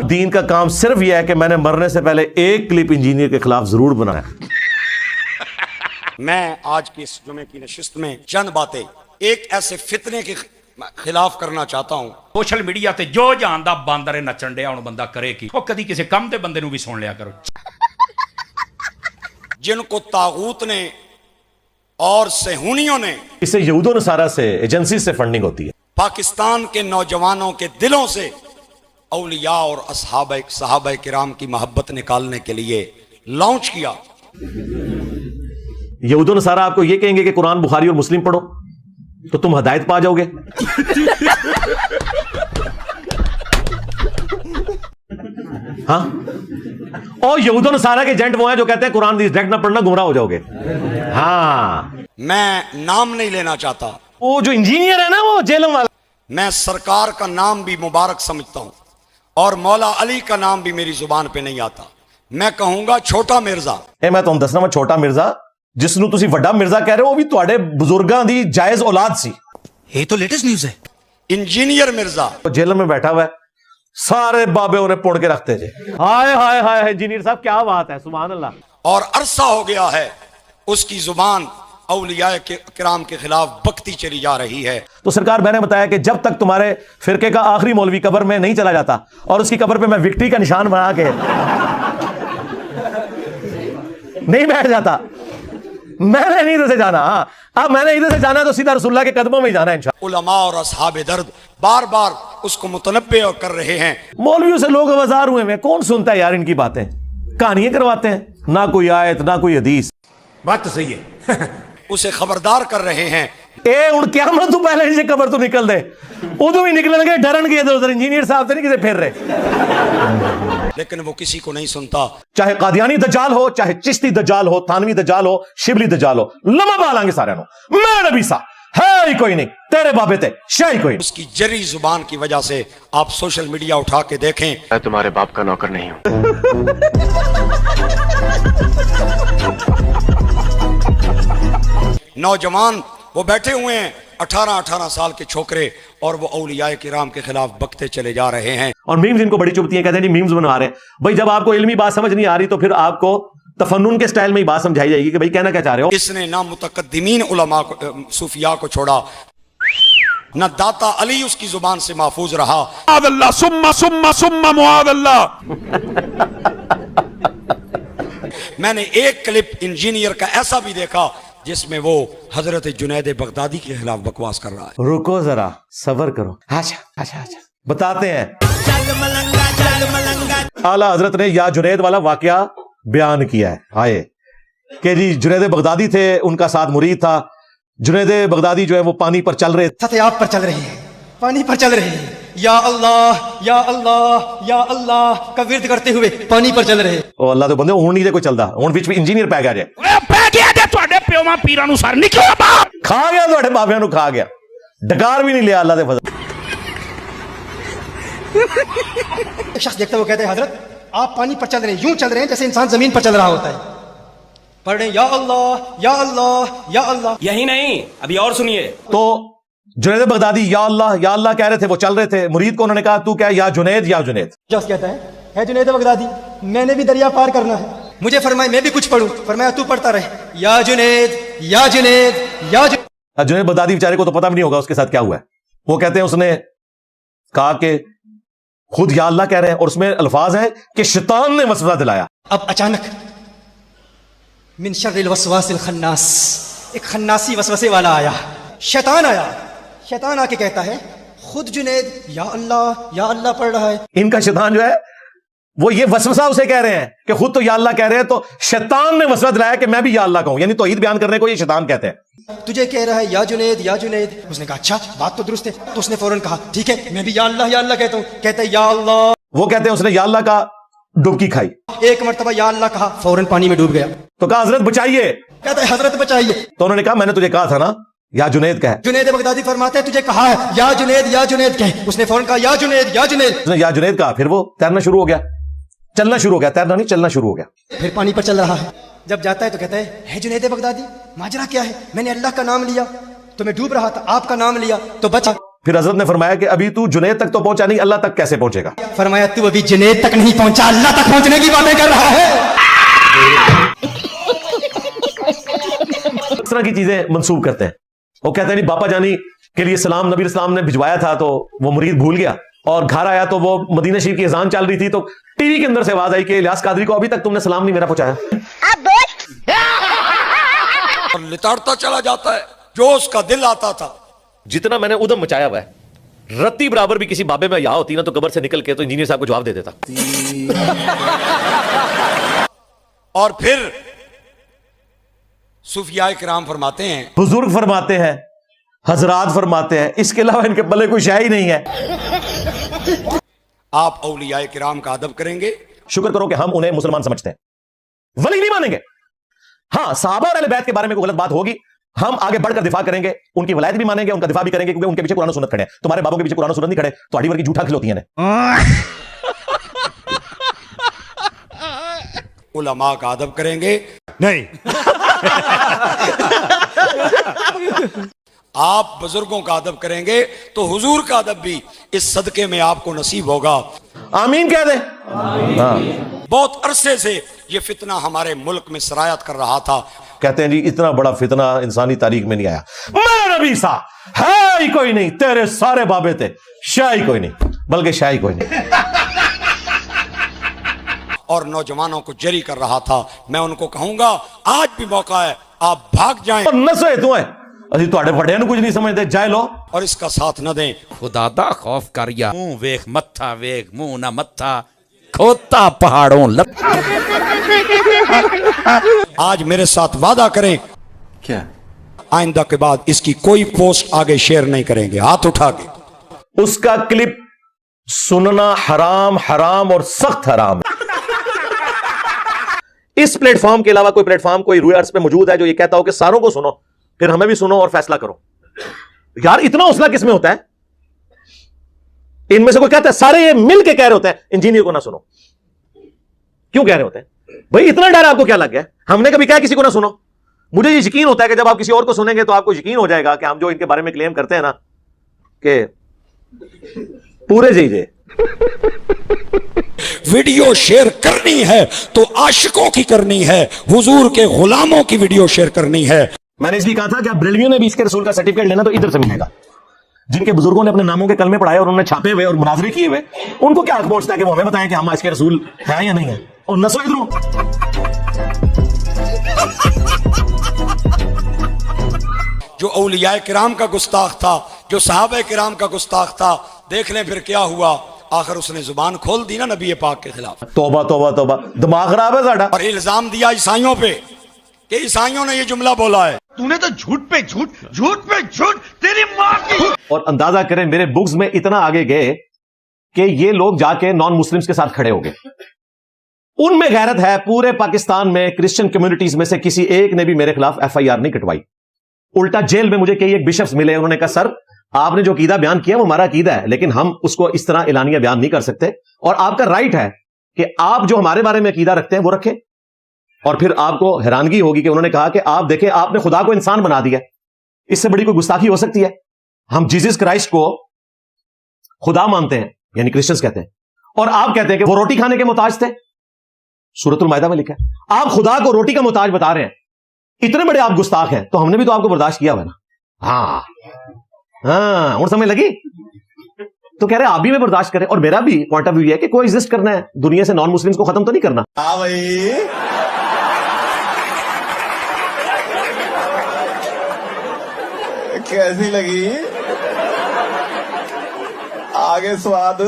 اب دین کا کام صرف یہ ہے کہ میں نے مرنے سے پہلے ایک کلپ انجینئر کے خلاف ضرور بنایا. میں آج کی اس جمعے کی نشست میں چند باتیں ایک ایسے فتنے کے خلاف کرنا چاہتا ہوں. سوشل میڈیا تے جو جاندا باندر نچن ڈیا ہن بندہ کرے کی. او کدی کسی کم تے بندے نو بھی سن لیا کرو. جن کو طاغوت نے اور صہیونیوں نے اس سے یہود و نصارہ سے ایجنسی سے فنڈنگ ہوتی ہے. پاکستان کے نوجوانوں کے دلوں سے اولیاء اور صحابہ کرام کی محبت نکالنے کے لیے لانچ کیا. یہود و نصارہ آپ کو یہ کہیں گے کہ قرآن بخاری اور مسلم پڑھو تو تم ہدایت پا جاؤ گے. ہاں، اور یہود و نصارہ کے ایجنٹ وہ ہیں جو کہتے ہیں قرآن ڈائریکٹ نہ پڑھنا گمراہ ہو جاؤ گے. ہاں، میں نام نہیں لینا چاہتا. وہ جو انجینئر ہے نا وہ جیلم والا، میں سرکار کا نام بھی مبارک سمجھتا ہوں اور مولا علی کا نام بھی میری زبان پہ نہیں آتا. میں کہوں گا چھوٹا مرزا. میں تمہیں دسنا وا چھوٹا مرزا جس نو تسی وڈا مرزا کہہ رہے ہو وہ بھی تواڈے بزرگاں دی جائز اولاد سی. یہ تو لیٹسٹ نیوز ہے. انجینئر مرزا جیل میں بیٹھا ہوا ہے، سارے بابے انہیں پڑ کے رکھتے تھے. ہائے ہائے ہائے انجینئر صاحب کیا بات ہے، سبحان اللہ. اور عرصہ ہو گیا ہے اس کی زبان اولیاء کرام کے خلاف بکتی چلی جا رہی ہے. تو سرکار میں نے بتایا کہ جب تک تمہارے فرقے کا آخری مولوی قبر میں نہیں چلا جاتا اور اس کی قبر پہ میں وکٹری کا نشان بنا کے نہیں بیٹھ جاتا، میں نے نہیں ادھر سے جانا. ہاں، اب میں نے ادھر سے جانا تو سیدھا رسول اللہ کے قدموں میں ہی جانا ہے انشاءاللہ. علماء اور اصحاب درد بار بار اس کو متنبع کر رہے ہیں. مولویوں سے لوگ آوازار ہوئے ہیں، کون سنتا ہے یار ان کی باتیں؟ کہانیاں کرواتے ہیں، نہ کوئی آیت نہ کوئی حدیث. بات تو صحیح ہے. اسے خبردار کر رہے ہیں. اے ہن قیامت تو پہلے سے قبر تو نکل دے، ادو بھی نکلن گے ڈرن گے ادھر ادھر. انجینئر صاحب تو نہیں کسی پھر رہے، لیکن وہ کسی کو نہیں سنتا. چاہے قادیانی دجال ہو، چاہے چشتی دجال ہو، تھانوی دجال ہو، شبلی دجال ہو، لمبا پالیں گے سارے. میں نبی سا ہے ہی کوئی نہیں، تیرے بابے تے شاہی کوئی نہیں. اس کی جری زبان کی وجہ سے آپ سوشل میڈیا اٹھا کے دیکھیں. میں تمہارے باپ کا نوکر نہیں ہوں. نوجوان وہ بیٹھے ہوئے ہیں 18 سال کے چھوکرے اور وہ اولیاء کرام کے خلاف بکتے چلے جا رہے ہیں. اور میمز ان کو بڑی چبھتی ہیں، کہتے ہیں جی میمز بنوا رہے ہیں. بھائی جب آپ کو علمی بات سمجھ نہیں آ رہی تو پھر آپ کو تفنن کے سٹائل میں ہی بات سمجھائی جائے گی کہ بھائی کہنا کیا چاہ رہے ہو. اس نے نہ متقدمین علماء صوفیاء کو چھوڑا، نہ داتا علی اس کی زبان سے محفوظ رہا. معاذ اللہ ثم معاذ اللہ. میں نے ایک کلپ انجینئر کا ایسا بھی دیکھا جس میں وہ حضرت جنید بغدادی کے خلاف بکواس کر رہا ہے. رکو ذرا صبر کرو. اچھا بتاتے ہیں. اعلیٰ حضرت نے یا جنید والا واقعہ بیان کیا ہے. آئے کہ جی جنید بغدادی تھے، ان کا ساتھ مرید تھا. جنید بغدادی جو ہے وہ پانی پر چل رہے، فتح پر چل رہے ہیں، پانی پر چل رہے ہیں. یا اللہ یا اللہ یا اللہ کا ورد کرتے ہوئے پانی پر چل رہے ہیں. او اللہ تو بندے ہون نہیں دے کوئی چلدا، ہون وچ بھی انجینئر پہ گیا جے. پہ گیا جے تواڈے پیواں پیراں نو سر نکلو باہر. کھا گیا تواڈے بابیاں نو، کھا گیا، ڈکار بھی نہیں لیا اللہ دے فضل. ایک شخص دیکھتا ہے، وہ کہتے ہیں حضرت آپ پانی پر چل رہے ہیں، یوں چل رہے ہیں جیسے انسان زمین پر چل رہا ہوتا ہے. پڑھ رہے ہیں یا اللہ یا اللہ یا اللہ. یہی نہیں، ابھی اور سنیے. تو جنید بغدادی یا اللہ کہہ رہے تھے، وہ چل رہے تھے. مرید کو انہوں نے کہا تو کیا یا جنید یا جنید. شخص کہتا ہے جنید بغدادی میں نے بھی دریا پار کرنا ہے، مجھے فرمائے میں بھی کچھ پڑھوں. فرمایا تو پڑھتا رہے یا جنید یا جنید یا جنید. جنید بغدادی بیچارے کو تو پتہ بھی نہیں ہوگا اس کے ساتھ کیا ہوا ہے. وہ کہتے ہیں اس نے کہا کہ خود یا اللہ کہہ رہے ہیں اور اس میں الفاظ ہیں کہ شیطان نے وسوسہ دلایا. اب اچانک من شر الوسواس الخناس، ایک خناسی وسوسے والا آیا، شیطان آیا. شیطان آ کے کہتا ہے خود جنید یا اللہ پڑھ رہا ہے. ان کا شیطان جو ہے وہ یہ وسوسہ اسے کہہ رہے ہیں کہ خود تو یا اللہ کہہ رہے ہیں، تو شیطان نے وسوسہ دلایا کہ میں بھی یا اللہ کہوں. یعنی توحید بیان کرنے کو یہ شیطان کہتے ہیں. تجھے کہہ رہا ہے یا جنید یا جنید. اس نے کہا اچھا بات تو درست ہے. تو اس نے فوراً کہا ٹھیک ہے میں بھی یا اللہ کہتا ہوں. کہتا ہے یا اللہ. وہ کہتے ہیں اس نے یا اللہ کا ڈبکی کھائی، ایک مرتبہ یا اللہ کہا، فوراً پانی میں ڈوب گیا. تو کہا حضرت بچائیے. کہتا ہے حضرت بچائیے. تو انہوں نے کہا میں نے تجھے کہا تھا نا یا جنید کہے. جنید بغدادی فرماتے ہیں تجھے کہا ہے یا جنید کہے. اس نے فوراً کہا یا جنید. اس نے یا جنید کہا، پھر وہ تیرنا شروع ہو گیا، چلنا شروع ہو گیا، تیرنا نہیں چلنا شروع ہو گیا. پھر پانی پر چل رہا ہے. جب جاتا ہے تو کہتا ہے جنید بغدادی ماجرا کیا ہے؟ میں نے اللہ کا نام لیا تو میں ڈوب رہا تھا، آپ کا نام لیا تو بچا. پھر حضرت نے فرمایا کہ ابھی تو جنید تک تو پہنچا نہیں, اللہ تک کیسے پہنچے گا؟ فرمایا تو ابھی جنید تک نہیں پہنچا, اللہ تک پہنچنے کی باتیں کر رہا ہے. اس طرح کی چیزیں منسوب کرتے ہیں. وہ کہتے ہیں نہیں باپا جانی کے لیے سلام نبی اسلام نے بھجوایا تھا تو وہ مرید بھول گیا, اور گھر آیا تو وہ مدینہ شریف کی اذان چل رہی تھی تو ٹی وی کے اندر سے آواز آئی کہ الیاس قادری کو ابھی تک تم نے سلام نہیں میرا پہنچایا. اور لتاڑتا چلا جاتا ہے جو اس کا دل آتا تھا. جتنا میں نے ادھم مچایا ہوا ہے رتی برابر بھی کسی بابے میں یہاں ہوتی نا تو قبر سے نکل کے تو انجینئر صاحب کو جواب دے دیتا. اور پھر صوفیاء کرام فرماتے ہیں, بزرگ فرماتے ہیں, حضرات فرماتے ہیں, اس کے علاوہ ان کے پلے کوئی شے ہی نہیں ہے. آپ اولیاء کرام کا ادب کریں گے. شکر کرو کہ ہم انہیں مسلمان سمجھتے ہیں, ولی نہیں مانیں گے. ہاں صحابہ اور اہل بیت کے بارے میں کوئی غلط بات ہوگی ہم آگے بڑھ کر دفاع کریں گے, ان کی ولایت بھی مانیں گے, ان کا دفاع بھی کریں گے, کیونکہ ان کے پیچھے قرآن و سنت کھڑے ہیں. تمہارے بابوں کے پیچھے قرآن و سنت نہیں کھڑے تو ہڈی ور کی جھوٹا کھلوتی ہیں. علماء کا ادب کریں گے نہیں. آپ بزرگوں کا ادب کریں گے تو حضور کا ادب بھی اس صدقے میں آپ کو نصیب ہوگا. آمین کہہ دیں. بہت عرصے سے یہ فتنہ ہمارے ملک میں سرایت کر رہا تھا. کہتے ہیں جی اتنا بڑا فتنہ انسانی تاریخ میں نہیں آیا. میں نبی سا ہے ہی کوئی نہیں, تیرے سارے بابے تھے, شاہ ہی کوئی نہیں, بلکہ شاہ ہی کوئی نہیں. اور نوجوانوں کو جری کر رہا تھا. میں ان کو کہوں گا آج بھی موقع ہے, آپ بھاگ جائیں. نسوے تو ہیں اسی تواڈے بڑے نو کچھ نہیں سمجھتے, جائے لو اور اس کا ساتھ نہ دیں. خدا دا خوف کر یا منہ ویخ متھا ویخ منہ نہ متھا کھوتا پہاڑوں لت. آج میرے ساتھ وعدہ کریں کیا؟ آئندہ کے بعد اس کی کوئی پوسٹ آگے شیئر نہیں کریں گے, ہاتھ اٹھا کے. اس کا کلپ سننا حرام حرام اور سخت حرام ہے. اس پلیٹ فارم کے علاوہ کوئی پلیٹ فارم کوئی روئے ارض پہ موجود ہے جو یہ کہتا ہو کہ ساروں کو سنو پھر ہمیں بھی سنو اور فیصلہ کرو؟ یار اتنا حوصلہ کس میں ہوتا ہے؟ ان میں سے کوئی کہتا ہے سارے یہ مل کے کہہ رہے ہوتے ہیں انجینئر کو نہ سنو. کیوں کہہ رہے ہوتے ہیں بھائی؟ اتنا ڈر آپ کو کیا لگ گیا؟ ہم نے کبھی کہا کسی کو نہ سنو. مجھے یہ یقین ہوتا ہے کہ جب آپ کسی اور کو سنیں گے تو آپ کو یقین ہو جائے گا کہ ہم جو ان کے بارے میں کلیم کرتے ہیں نا کہ پورے جی ویڈیو شیئر کرنی ہے تو عاشقوں کی کرنی ہے, حضور کے غلاموں کی ویڈیو شیئر کرنی ہے. میں نے اس لیے کہا تھا کہ آپ بریلویوں نے بھی اس کے رسول کا سرٹیفکیٹ لینا تو ادھر سے ملے گا. جن کے بزرگوں نے اپنے ناموں کے کلمے پڑھائے اور انہوں نے چھاپے ہوئے اور مناظرے کیے ہوئے, ان کو کیا حق پہنچتا ہے کہ وہ ہمیں بتائیں کہ ہم اس کے رسول ہیں یا نہیں ہیں؟ اور نسو ادھروں جو اولیاء کرام کا گستاخ تھا, جو صحابہ کرام کا گستاخ تھا, دیکھ لیں پھر کیا ہوا. آخر اس نے زبان کھول دی نا نبی پاک کے خلاف. توبہ توبہ توبہ, دماغ خراب ہے ساڈا. اور الزام دیا عیسائیوں پہ کہ عیسائیوں نے یہ جملہ بولا ہے. تو نے تو جھوٹ پہ جھوٹ, جھوٹ پہ جھوٹ, تیری ماں کی. اور اندازہ کریں میرے بکس میں اتنا آگے گئے کہ یہ لوگ جا کے نان مسلمز کے ساتھ کھڑے ہو گئے. ان میں غیرت ہے. پورے پاکستان میں کرسچن کمیونٹیز میں سے کسی ایک نے بھی میرے خلاف FIR نہیں کٹوائی. الٹا جیل میں مجھے کئی ایک بشپس ملے, انہوں نے کہا سر آپ نے جو عقیدہ بیان کیا وہ ہمارا عقیدہ ہے, لیکن ہم اس کو اس طرح اعلانیہ بیان نہیں کر سکتے, اور آپ کا رائٹ ہے کہ آپ جو ہمارے بارے میں عقیدہ رکھتے ہیں وہ رکھیں. اور پھر آپ کو حیرانگی ہوگی کہ انہوں نے کہا کہ آپ دیکھیں آپ نے خدا کو انسان بنا دیا, اس سے بڑی کوئی گستاخی ہو سکتی ہے؟ ہم جیسس کرائسٹ کو خدا مانتے ہیں, یعنی کرسچنز کہتے ہیں, اور آپ کہتے ہیں کہ وہ روٹی کھانے کے محتاج تھے. سورۃ المائدہ میں لکھا ہے آپ خدا کو روٹی کا محتاج بتا رہے ہیں. اتنے بڑے آپ گستاخ ہیں تو ہم نے بھی تو آپ کو برداشت کیا ہوا نا. ہاں ہاں اور سمجھ لگی؟ تو کہہ رہے آپ بھی میں برداشت کریں, اور میرا بھی پوائنٹ آف ویو ہے کہ کوئی ایگزسٹ کرنا ہے دنیا سے, نان مسلمز کو ختم تو نہیں کرنا. ہاں بھائی کیسی لگی؟ آگے سواد